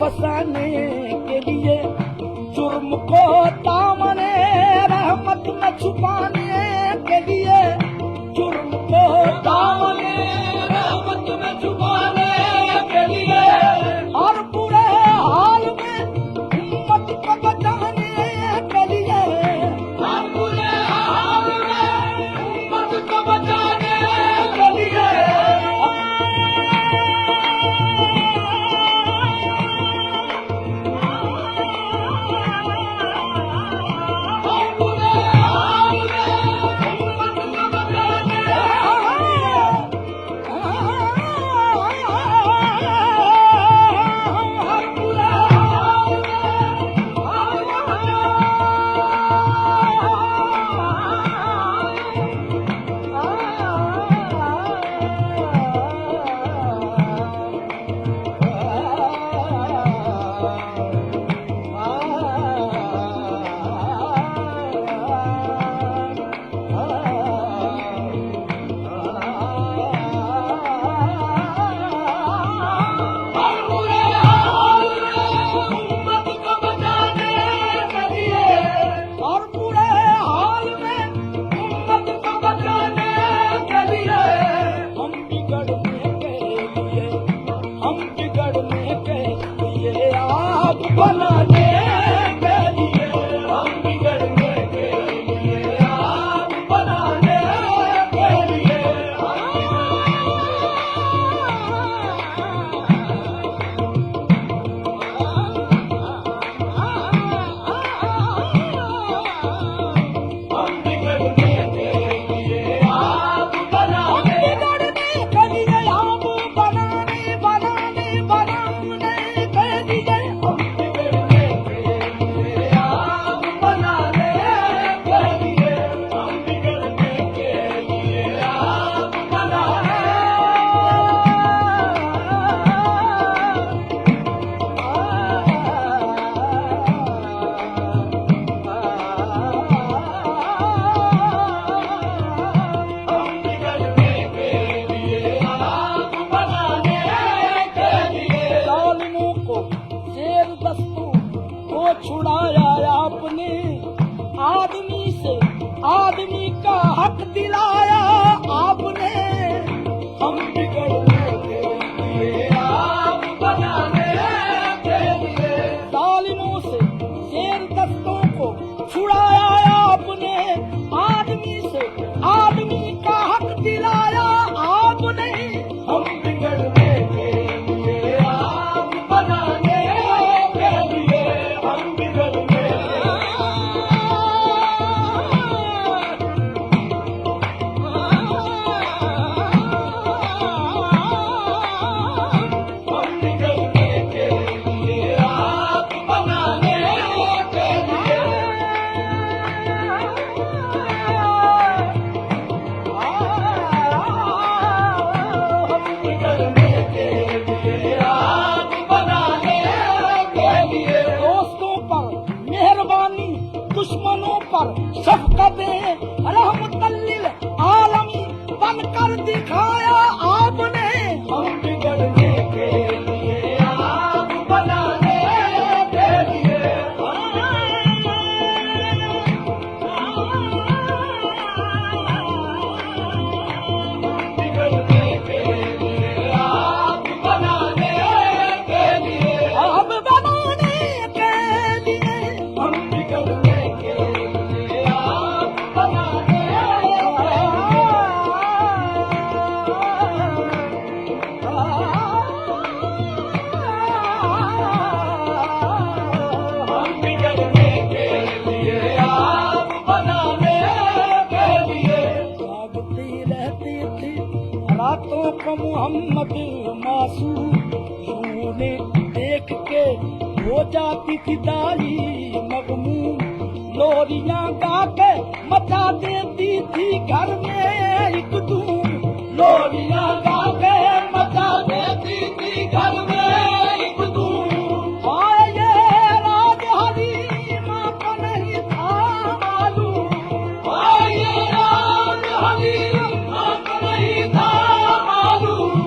फंसाने के लिए, जुर्म को दामने रहमत में छुपाने के लिए, जुर्म को दामने रहमत में छुपाने के लिए, और बुरे हाल में उम्मत को बचाने के लिए, और बुरे हाल में उम्मत को बचाने के लिए, बनाने के लिए, हम बिगड़ने के लिए, आप बनाने के लिए, हम बिगड़ने के लिए, आप बनाने के लिए, आप बनाने बनाने बनाने के लिए, छुड़ाया आपने, आदमी से आदमी का हक दिलाया आपने, हम बिगड़ने के लिए, आप बनाने के लिए, जालिमों से शेर दस्तों को छुड़ाया आपने, आदमी से आदमी का हक दिलाया आपने, हम बिगड़ने के लिए, आप बनाने के लिए, हम बिगड़ने दुश्मनों पर शफ़क़त-ए रहमतुल आलमीन बनकर दिखाया आपने, हम बिगड़ने के लिए, आप बनाने के लिए, बिगड़ने के लिए, आप बनाने के लिए, हम बनाने के लिए, हम बिगड़ने रातों को मोहम्मद मासूम ने देख के हो जाती थी दाई मगमूम, लोरियां गा के मचा देती थी घर में एक धूम, लोरियां गा के मचा देती थी घर में एक धूम, आए ये राज हलीमा को नहीं था मालूम, आए ये राज हलीमा को नहीं था मालूम,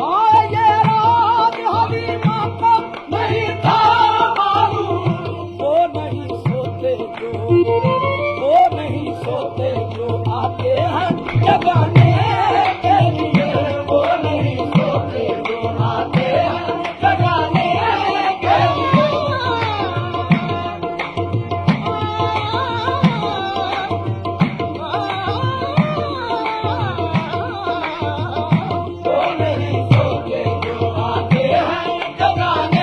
आए ये राज हलीमा को नहीं था आते हैं जगाने के लिए। वो नहीं सोते जो आते हैं जगाने।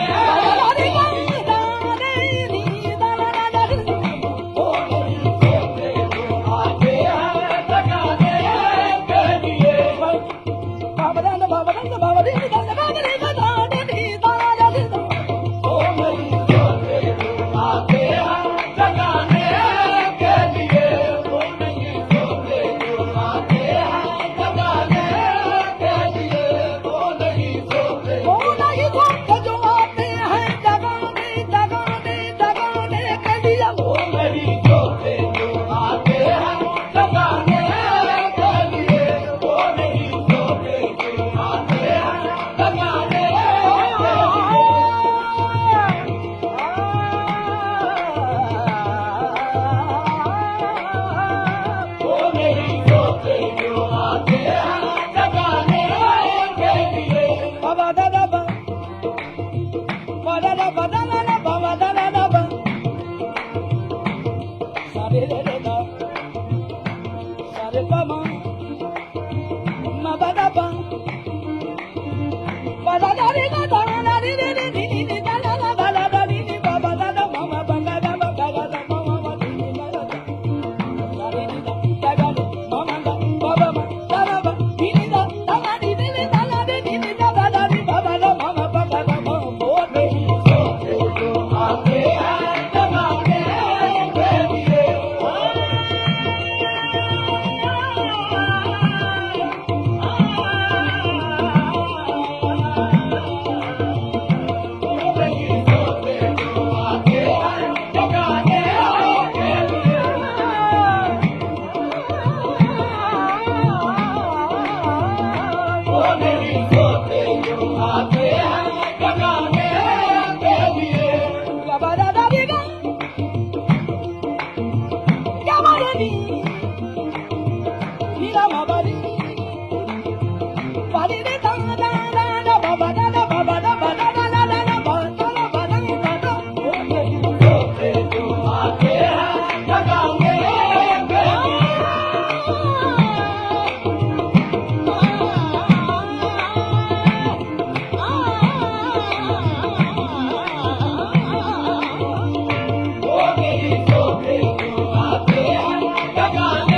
वो नहीं सोते जो आते हैं जगाने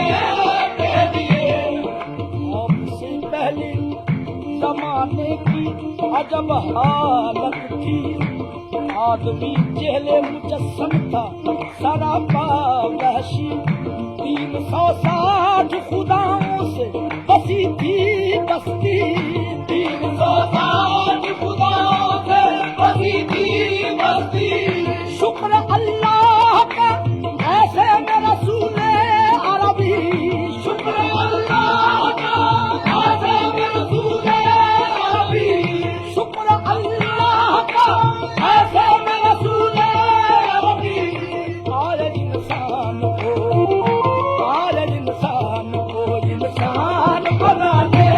के लिए। जमाने की अजब हालत थी, आदमी चेहरे मुजस्सम था सरापा वहशी। 360 खुदाओं से बसी थी बस्ती, 360 खुदाओं से बसी थी बस्ती। शुक्र अल्लाह का ऐसे में रसूले अरबी, शुक्र अल्लाह का ऐसे में रसूले अरबी, शुक्र अल्लाह का ऐसे में रसूले अरबी। आए इंसान को इंसान बनाने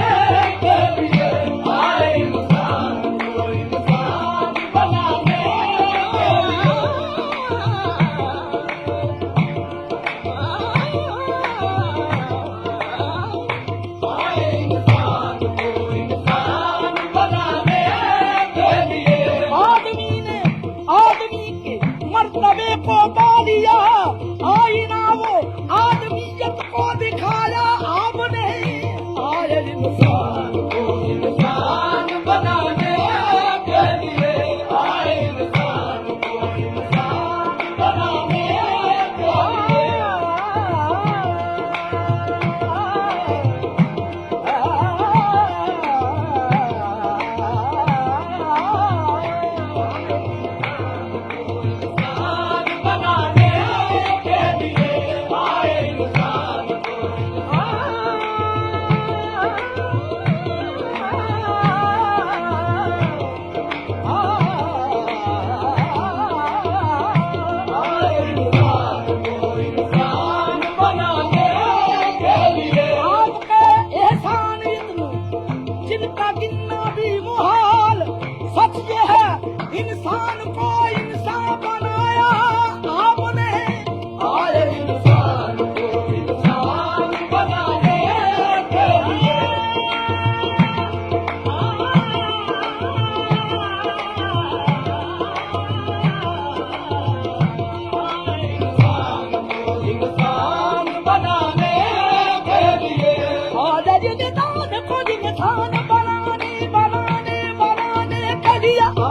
के लिए, आए इंसान को इंसान बनाने के लिए। आए इंसान को इंसान बनाने के लिए। आदमी के मर्तबे को पा लिया, आईना वो आदमियत को दिखाया आपने। आए इंसान को इंसान बनाने के लिए, आए इंसान को इंसान बनाने के लिए। दिया